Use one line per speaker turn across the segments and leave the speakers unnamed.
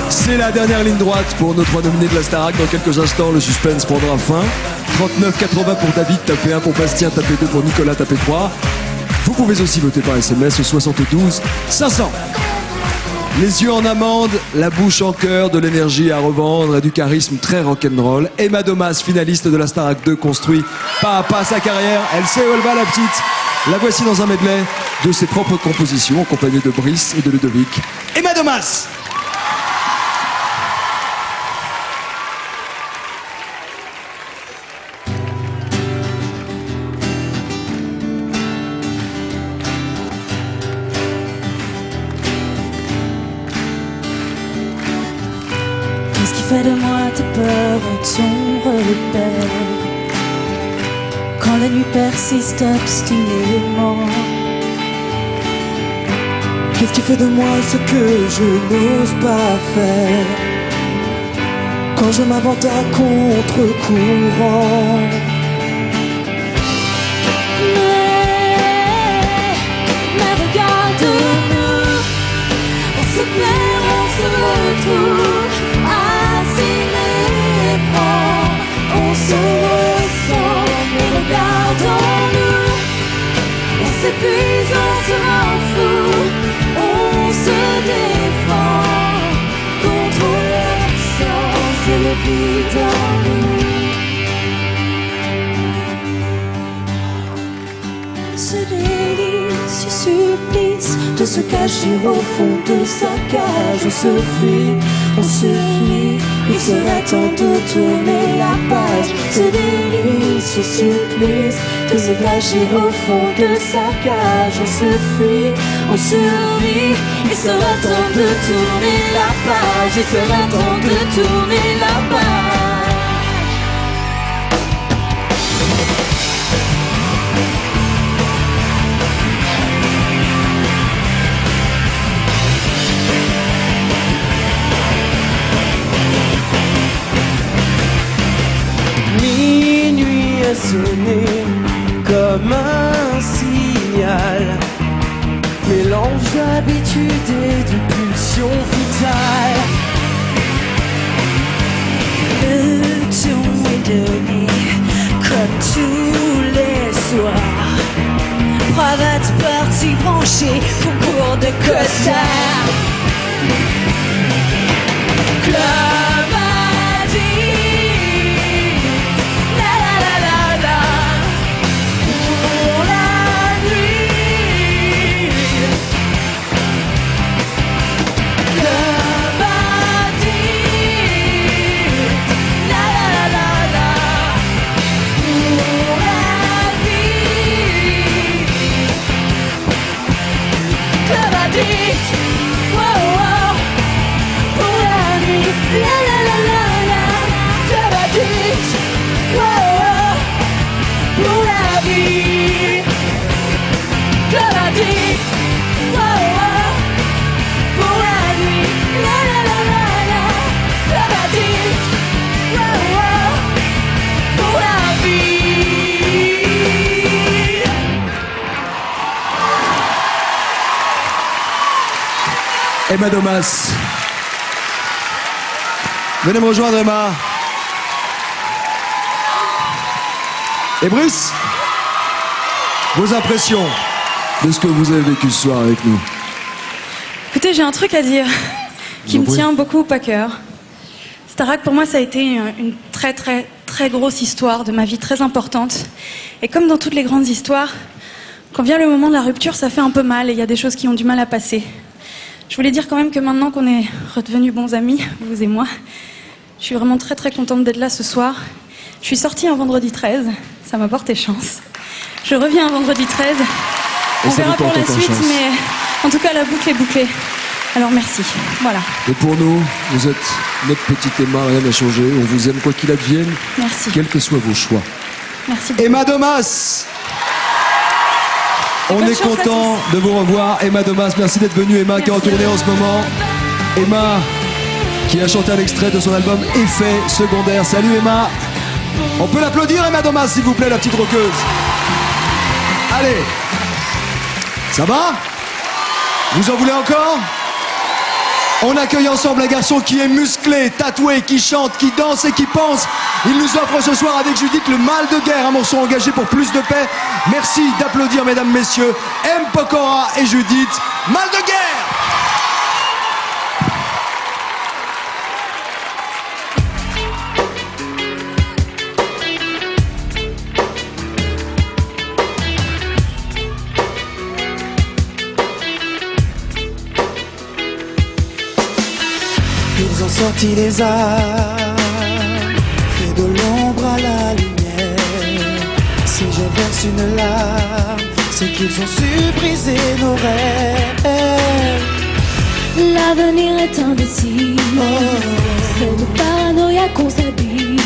C'est la dernière ligne droite pour nos 3 nominés de la Starac. Dans quelques instants, le suspense prendra fin. 39,80 pour David, tapez 1 pour Bastien, tapez 2 pour Nicolas, tapez 3. Vous pouvez aussi voter par SMS au 72 500. Les yeux en amande, la bouche en cœur, de l'énergie à revendre et du charisme très rock'n'roll. Emma Domas, finaliste de la Starac 2, construit pas à pas sa carrière. Elle sait où elle va, la petite. La voici dans un medley de ses propres compositions, accompagnée de Brice et de Ludovic. Emma Domas!
Qu'est-ce qui fait de moi ta peur et ton repère? Quand la nuit persiste obstinément,
qu'est-ce qui fait de moi ce que je n'ose pas faire? Quand je m'invente à contre-courant.
Mais regarde-nous, on se perd, on se retrouve. On se ressent, mais regardons-nous. On s'épuise, on se rend fou. On se défend contre l'absence et le vide en nous. Ce délice, ce supplice de se cacher au fond de sa cage. On se fuit, on se fuit. Il serait temps de tourner la page. Ce délice, ce supplice de se cacher au fond de sa cage. On se fuit, on survit. Il serait temps de tourner la page. Il serait temps de tourner la page.
Sonné comme un signal, mélange d'habitude et de pulsion vitale.
Le ton est donné comme tous les soirs. Bravade partie branchée, concours de costard.
Emma Domas. Venez me rejoindre, Emma. Et Brice, vos impressions de ce que vous avez vécu ce soir avec nous?
Écoutez, j'ai un truc à dire qui me tient beaucoup à cœur. Starac, pour moi, ça a été une très très très grosse histoire de ma vie, très importante. Et comme dans toutes les grandes histoires, quand vient le moment de la rupture, ça fait un peu mal et il y a des choses qui ont du mal à passer. Je voulais dire quand même que maintenant qu'on est redevenus bons amis, vous et moi, je suis vraiment très très contente d'être là ce soir. Je suis sortie un vendredi 13, ça m'a porté chance. Je reviens un vendredi 13. On verra pour la suite, mais en tout cas la boucle est bouclée. Alors merci, voilà.
Et pour nous, vous êtes notre petite Emma, rien n'a changé. On vous aime quoi qu'il advienne.
Merci.
Quels que soient vos choix.
Merci beaucoup.
Emma Domas. On est content de vous revoir, Emma Domas. Merci d'être venue, Emma, merci, qui est en tournée en ce moment. Emma, qui a chanté un extrait de son album Effet secondaire. Salut Emma. On peut l'applaudir, Emma Domas, s'il vous plaît, la petite rockeuse. Allez. Ça va? Vous en voulez encore? On accueille ensemble un garçon qui est musclé, tatoué, qui chante, qui danse et qui pense. Il nous offre ce soir avec Judith le Mal de Guerre, un morceau engagé pour plus de paix. Merci d'applaudir, mesdames, messieurs, M. Pokora et Judith, Mal de Guerre.
Ils ont sorti les armes, fait de l'ombre à la lumière. Si je verse une larme, c'est qu'ils ont su briser nos rêves.
L'avenir est indécis, c'est de paranoïa qu'on s'habille.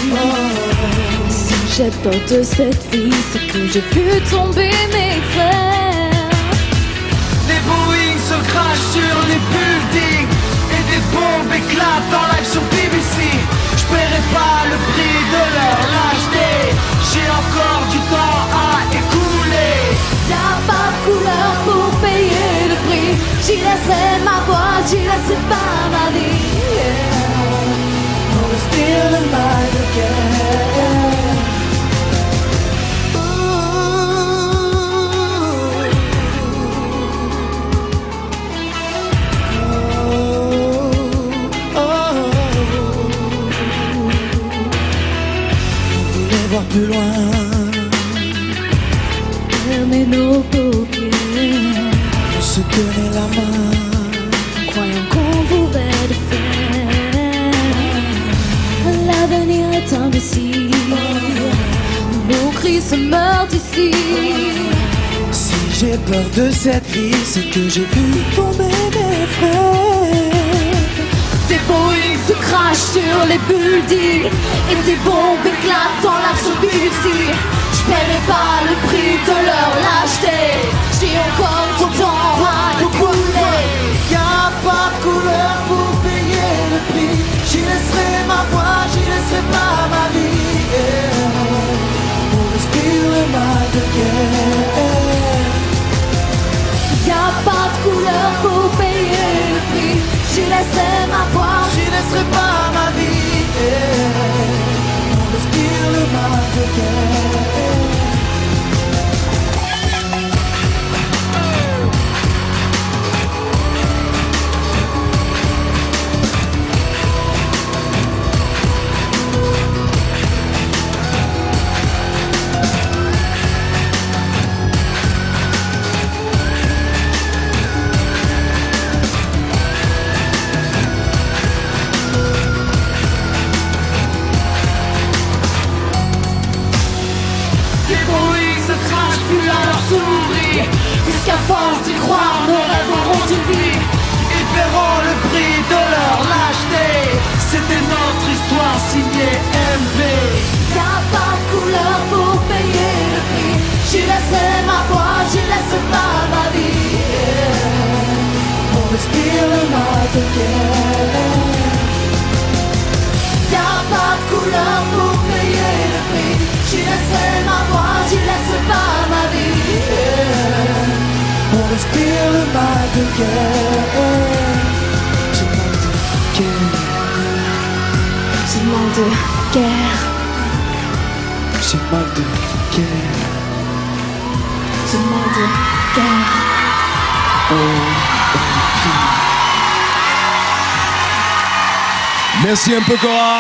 Si j'ai peur de cette vie, c'est que j'ai vu tomber mes frères.
Les Boeing se crachent sur les buildings et des bombes éclatent en live sur BBC. Je paierai pas le prix de leur lâcheté, j'ai encore du temps à écouler.
Y'a pas de couleur pour payer le prix. J'y laisserai ma voix, j'y laisserai pas ma vie.
On respire le mal de guerre. Plus loin,
Fermez nos paupières,
on se tenait la main,
croyant qu'on pouvait le faire. L'avenir est indécis, nos cris se meurent ici.
Si j'ai peur de cette vie, c'est que j'ai vu tomber mes frères.
Des Boeing se crachent sur les buildings et des bombes éclatent en l'air sur BBC. Je paierai pas le prix de leur lâcheté, j'ai encore ton temps à écouler.
Y'a pas de couleur pour payer le prix. J'y laisserai ma voix, j'y laisserai pas ma vie. On respire le mal de guerre.
Y'a pas de couleur pour payer le prix. J'y laisserai ma voix,
J'y laisserai pas ma vie. On respire le mal de guerre.
Puisqu'à force d'y croire, nos rêves auront une vie.
Ils paieront le prix de leur lâcheté. C'était notre histoire signée MV.
Y'a pas de couleur pour payer le prix. J'y laisserai ma voix, j'y laisserai pas ma vie.
On respire le mal de guerre.
Y'a pas de couleur pour payer le prix. J'y laisserai ma voix, j'y laisserai pas ma vie.
On respire le mal de guerre. J'ai mal de guerre.
J'ai mal de guerre.
J'ai mal de guerre.
J'ai mal de guerre.
Merci M. Pokora.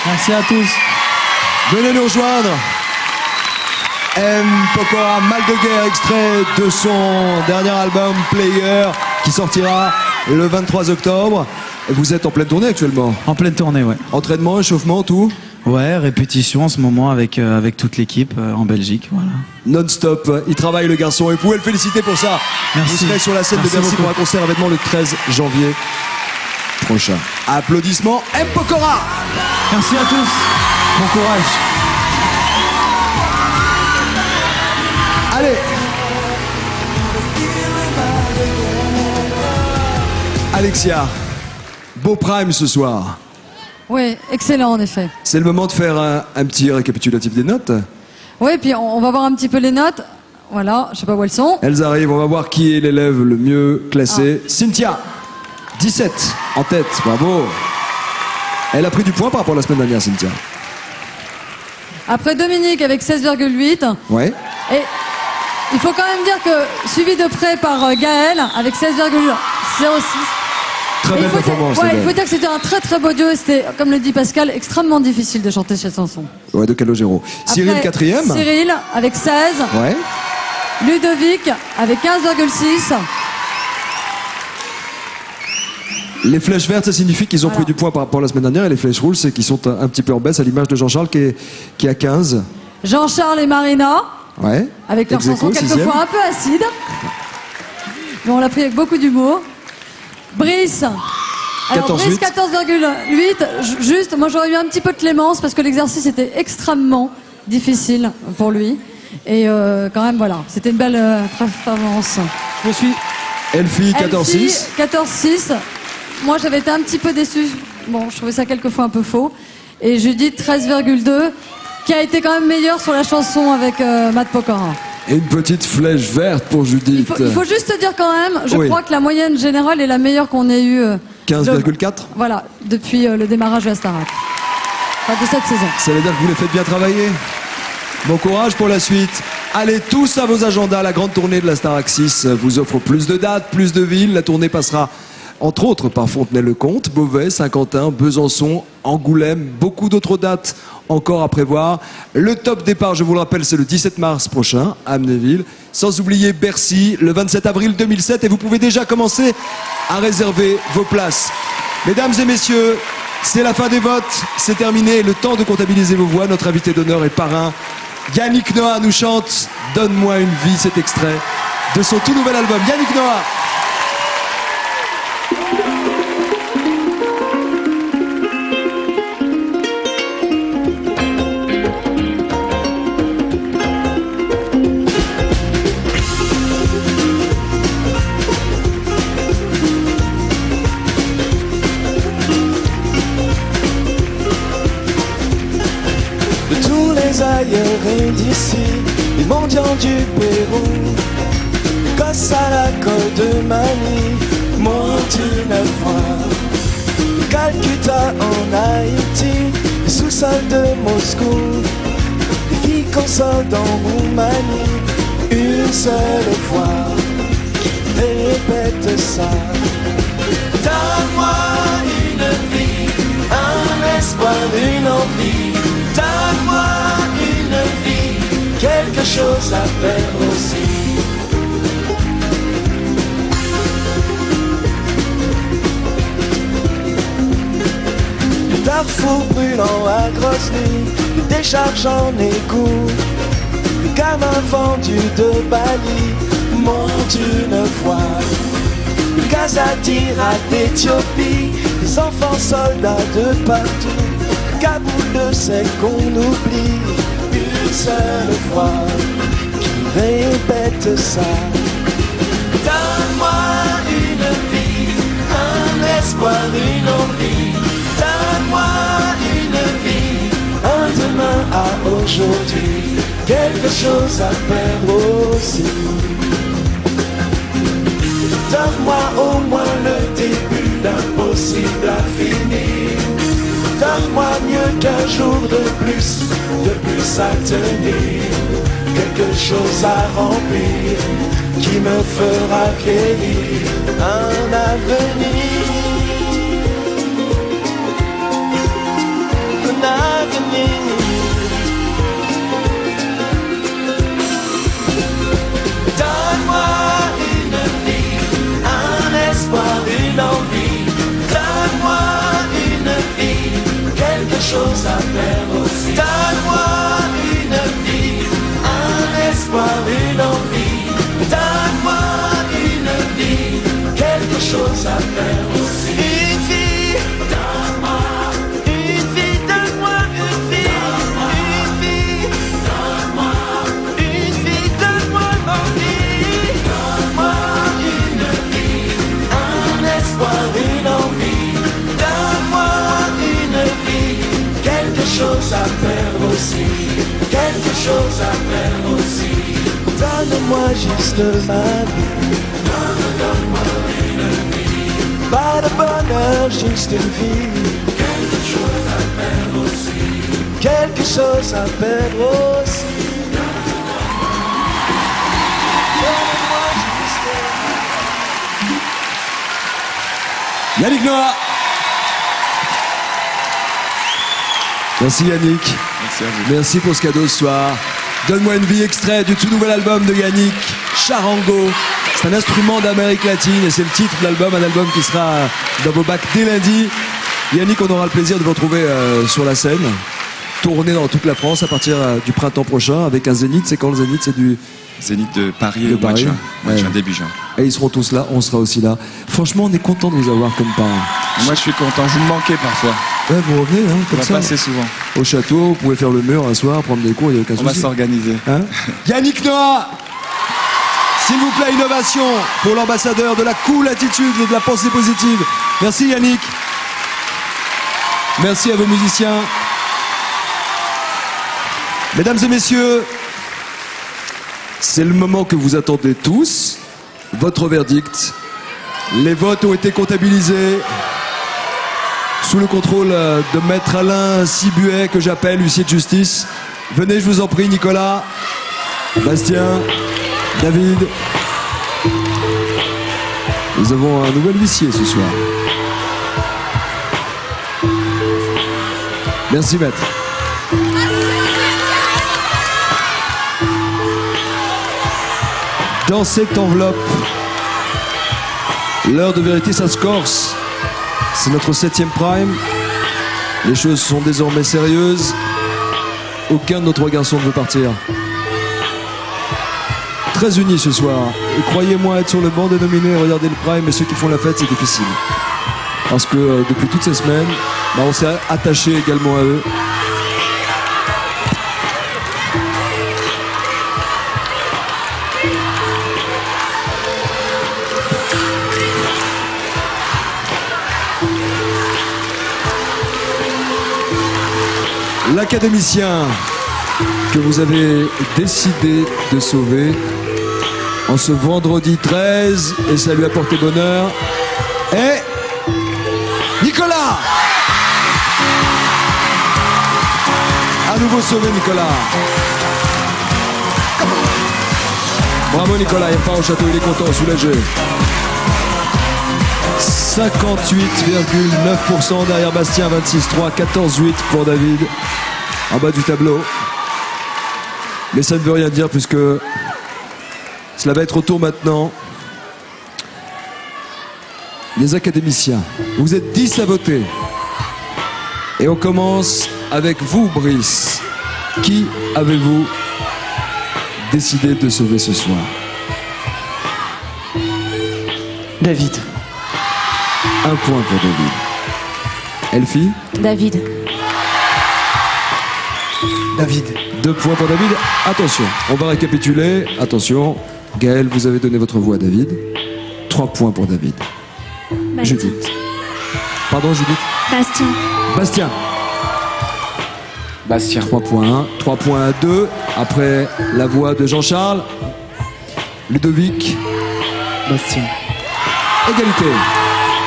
Merci à tous.
Venez nous rejoindre. M. Pokora, Mal de Guerre, extrait de son dernier album Player qui sortira le 23 octobre. Vous êtes en pleine tournée actuellement?
En pleine tournée, ouais.
Entraînement, échauffement, tout?
Ouais, répétition en ce moment avec toute l'équipe en Belgique, voilà.
Non-stop, il travaille le garçon et vous pouvez le féliciter pour ça.
Merci.
Vous serez sur la scène
Merci
de Bercy
beaucoup.
pour un concert événement le 13 janvier prochain. Applaudissements, M. Pokora.
Merci à tous. Bon courage.
Allez. Alexia, beau prime ce soir.
Oui, excellent en effet.
C'est le moment de faire un petit récapitulatif des notes.
Oui, puis on va voir un petit peu les notes. Voilà, je sais pas où elles sont.
Elles arrivent, on va voir qui est l'élève le mieux classé. Cynthia. 17 en tête, bravo. Elle a pris du point par rapport à la semaine dernière, Cynthia.
Après Dominique avec 16,8.
Ouais.
Et il faut quand même dire que suivi de près par Gaël avec 16,06.
Très belle performance.
Il faut dire que c'était un très très beau duo et c'était, comme le dit Pascal, extrêmement difficile de chanter cette chanson.
Ouais, de Calogero. Cyril,
Après,
4e.
Cyril avec 16.
Ouais.
Ludovic avec 15,6.
Les flèches vertes, ça signifie qu'ils ont pris du point par rapport à la semaine dernière, et les flèches rouges, c'est qu'ils sont un petit peu en baisse, à l'image de Jean-Charles qui a 15.
Jean-Charles et Marina.
Ouais.
Avec leur chanson quelquefois un peu acide. Mais on l'a pris avec beaucoup d'humour. Brice. Alors
14,8.
Brice 14,8. Juste, moi j'aurais eu un petit peu de clémence parce que l'exercice était extrêmement difficile pour lui. Et quand même voilà, c'était une belle performance.
Je poursuis. Elfie, 14,6.
14,6. Moi j'avais été un petit peu déçue. Bon, je trouvais ça quelquefois un peu faux. Et Judith 13,2, qui a été quand même meilleure sur la chanson avec Matt Pokora.
Et une petite flèche verte pour Judith.
Il faut juste te dire quand même, je crois que la moyenne générale est la meilleure qu'on ait eue.
15,4.
Voilà, depuis le démarrage de la Starac. Enfin, de cette saison.
Ça veut dire que vous les faites bien travailler. Bon courage pour la suite. Allez tous à vos agendas. La grande tournée de la Starac 6 vous offre plus de dates, plus de villes. La tournée passera entre autres par Fontenay-le-Comte, Beauvais, Saint-Quentin, Besançon, Angoulême. Beaucoup d'autres dates encore à prévoir. Le top départ, je vous le rappelle, c'est le 17 mars prochain à Amnéville. Sans oublier Bercy, le 27 avril 2007. Et vous pouvez déjà commencer à réserver vos places. Mesdames et messieurs, c'est la fin des votes. C'est terminé. Le temps de comptabiliser vos voix. Notre invité d'honneur et parrain, Yannick Noah, nous chante « Donne-moi une vie », cet extrait de son tout nouvel album. Yannick Noah.
Ailleurs et d'ici, les mendiants du Pérou, Gosse à la côte de Mani, montent une fois. Calcutta en Haïti, les sous-sols de Moscou, les filles consolent en Roumanie, une seule fois. Répète ça. Donne-moi une vie, un espoir, une envie. Donne-moi une vie, quelque chose à faire aussi. Le Darfour brûlant à Grozny, le décharge en égout, le gamin vendu de Bali monte une fois. Le Gazadir d'Éthiopie, les enfants soldats de partout. Kaboul sait qu'on oublie une seule fois. Qui répète ça. Donne-moi une vie, un espoir, une envie. Donne-moi une vie, un demain à aujourd'hui. Quelque chose à faire aussi. Donne-moi au moins le début d'un possible à finir. Donne-moi mieux qu'un jour de plus à tenir. Quelque chose à remplir qui me fera cueillir un avenir. Un avenir. Donne-moi une vie, un espoir, une envie. Donne-moi une vie, quelque chose à faire aussi. Donne-moi une vie, un espoir, une envie. Donne-moi une vie, quelque chose à faire aussi. Une vie, donne-moi une vie, donne-moi une vie. Une vie, donne-moi une vie, donne-moi l'envie. Donne-moi une vie, un espoir, une envie. Donne-moi une vie, quelque chose à faire aussi. Quelque chose à faire aussi. Donne-moi juste ma vie. Donne-moi une vie. Pas de juste une vie. Quelque chose à perdre aussi. Donnez-moi juste
Yannick Noah. Merci Yannick.
Merci à vous.
Merci pour ce cadeau ce soir. Donne-moi une vie, extrait du tout nouvel album de Yannick, Charango. C'est un instrument d'Amérique latine et c'est le titre de l'album, un album qui sera dans vos bacs dès lundi. Yannick, on aura le plaisir de vous retrouver sur la scène, tourner dans toute la France à partir du printemps prochain avec un Zénith. C'est quand le Zénith? C'est du
Zénith de Paris
de
au mois de juin.
Ouais.
Début juin.
Et ils seront tous là, on sera aussi là. Franchement, on est content de vous avoir comme parrain.
Moi, je suis content. Vous me manquez parfois.
Ouais, vous revenez, hein,
On
comme
va
ça.
passer souvent.
Au château, vous pouvez faire le mur un soir, prendre des cours, il n'y a aucun
On va
souci.
s'organiser.
Hein Yannick Noah, s'il vous plaît, innovation pour l'ambassadeur de la cool attitude et de la pensée positive. Merci Yannick. Merci à vos musiciens. Mesdames et messieurs, c'est le moment que vous attendez tous. Votre verdict. Les votes ont été comptabilisés sous le contrôle de Maître Alain Sibuet, que j'appelle huissier de justice. Venez, je vous en prie, Nicolas, Bastien, David. Nous avons un nouvel huissier ce soir. Merci, maître. Dans cette enveloppe, l'heure de vérité, ça se corse. C'est notre 7e prime. Les choses sont désormais sérieuses. Aucun de nos 3 garçons ne veut partir. Très unis ce soir. Et croyez-moi, être sur le banc des nominés, regarder le prime et ceux qui font la fête, c'est difficile. Parce que depuis toutes ces semaines, on s'est attaché également à eux. L'académicien que vous avez décidé de sauver en ce vendredi 13, et ça lui a porté bonheur, est Nicolas. À nouveau sauvé, Nicolas. Bravo Nicolas, il repart au château, il est content, soulagé. 58,9% derrière Bastien, 26,3, 14,8 pour David. En bas du tableau. Mais ça ne veut rien dire puisque cela va être au tour maintenant des académiciens. Vous êtes 10 à voter. Et on commence avec vous, Brice. Qui avez-vous décidé de sauver ce soir?
David.
1 point pour David. Elfie?
David.
David.
2 points pour David. Attention, on va récapituler. Attention, Gaël, vous avez donné votre voix à David. 3 points pour David.
Bastien.
Judith. Pardon, Judith?
Bastien.
Bastien.
Bastien.
3 points. 3 points à 2. Après la voix de Jean-Charles. Ludovic.
Bastien.
Égalité.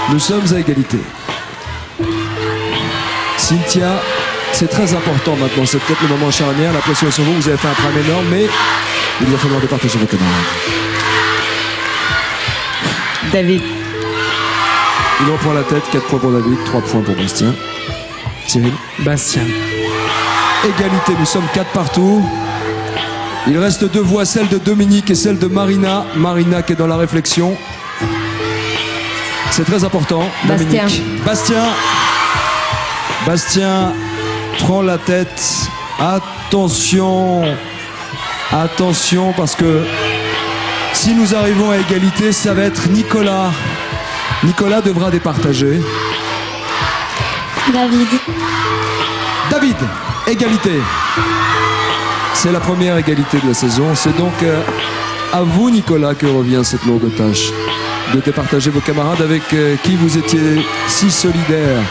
Nous sommes à égalité. Cynthia, c'est très important maintenant. C'est peut-être le moment charnière. La pression est sur vous. Vous avez fait un prime énorme, mais il va falloir départager vos camarades.
David.
Il en prend la tête. 4 points pour David, 3 points pour Bastien. Cyril.
Bastien.
Égalité, nous sommes 4 partout. Il reste 2 voix, celle de Dominique et celle de Marina. Marina qui est dans la réflexion. C'est très important.
Bastien.
Dominique. Bastien. Bastien prend la tête. Attention. Attention parce que si nous arrivons à égalité, ça va être Nicolas. Nicolas devra départager.
David.
David, égalité. C'est la première égalité de la saison. C'est donc à vous, Nicolas, que revient cette lourde tâche de départager vos camarades avec qui vous étiez si solidaires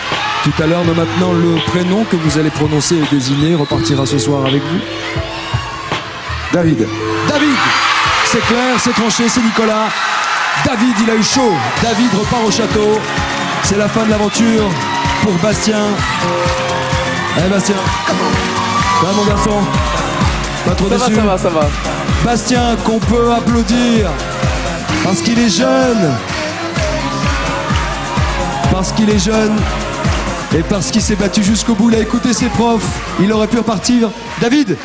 tout à l'heure. Mais maintenant, le prénom que vous allez prononcer et désigner repartira ce soir avec vous. David. David, c'est clair, c'est tranché, c'est Nicolas. David, il a eu chaud. David repart au château. C'est la fin de l'aventure pour Bastien. Allez Bastien. Ça va mon garçon? Pas trop déçu?
Ça va.
Bastien qu'on peut applaudir parce qu'il est jeune. Parce qu'il est jeune et parce qu'il s'est battu jusqu'au bout. Il a écouté ses profs. Il aurait pu repartir. David,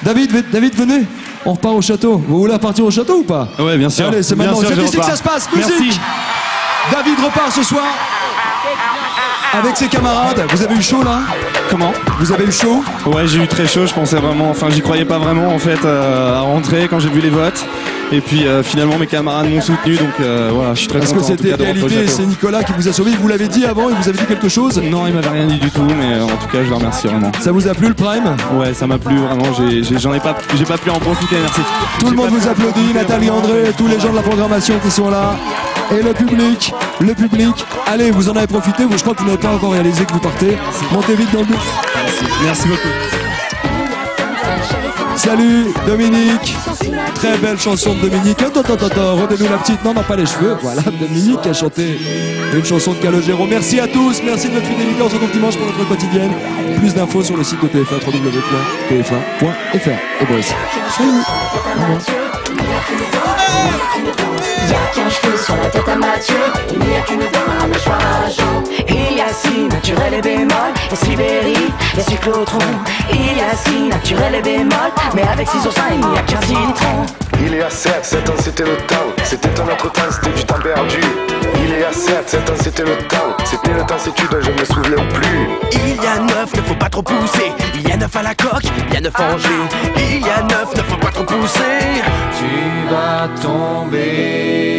venez. On repart au château. Vous voulez repartir au château ou pas?
Ouais, bien sûr.
Allez, c'est maintenant. C'est ici que ça se passe. Musique.
Merci.
David repart ce soir avec ses camarades. Vous avez eu chaud là?
Comment?
Vous avez eu chaud?
Ouais, j'ai eu très chaud. Je pensais vraiment, enfin, j'y croyais pas vraiment en fait à rentrer quand j'ai vu les votes. Et puis finalement mes camarades m'ont soutenu, donc voilà, je suis très content.
Est-ce que c'était égalité? C'est Nicolas qui vous a sauvé. Vous l'avez dit avant? Il vous avait dit quelque chose?
Non, il m'avait rien dit du tout, mais en tout cas je le remercie vraiment.
Ça vous a plu le prime?
Ouais, ça m'a plu vraiment. J'ai pas pu en profiter. Merci.
Tout le monde vous applaudit, Nathalie André, tous les gens de la programmation qui sont là. Et le public, allez, vous en avez profité, je crois que vous n'avez pas encore réalisé que vous partez. Montez vite dans le bus.
Merci beaucoup.
Salut Dominique, très belle chanson de Dominique. Attends, remets-nous la petite, non, pas les cheveux. Voilà, Dominique a chanté une chanson de Calogero. Merci à tous, merci de votre fidélité. On se retrouve dimanche pour notre quotidienne. Plus d'infos sur le site de TF1, www.tf1.fr. Et bon aussi.
Il y a qu'un cheveu sur la tête à Mathieu. Il n'y a qu'une dent à mâchoire à Jean. Il y a si naturel et bémol. Et Sibérie, et cyclotron. Il y a si naturel et bémol. Mais avec 6 au sein, il n'y a qu'un citron.
Il est à 7 ans c'était le temps. C'était un autre temps, c'était du temps perdu. Il est à 7 ans c'était le temps. C'était le temps si tu dois, je me souviens plus.
Il y a 9, ne faut pas trop pousser. Il y a 9 à la coque, il y a 9 en G. Il y a 9, ne faut pas trop pousser.
Tu vas tomber.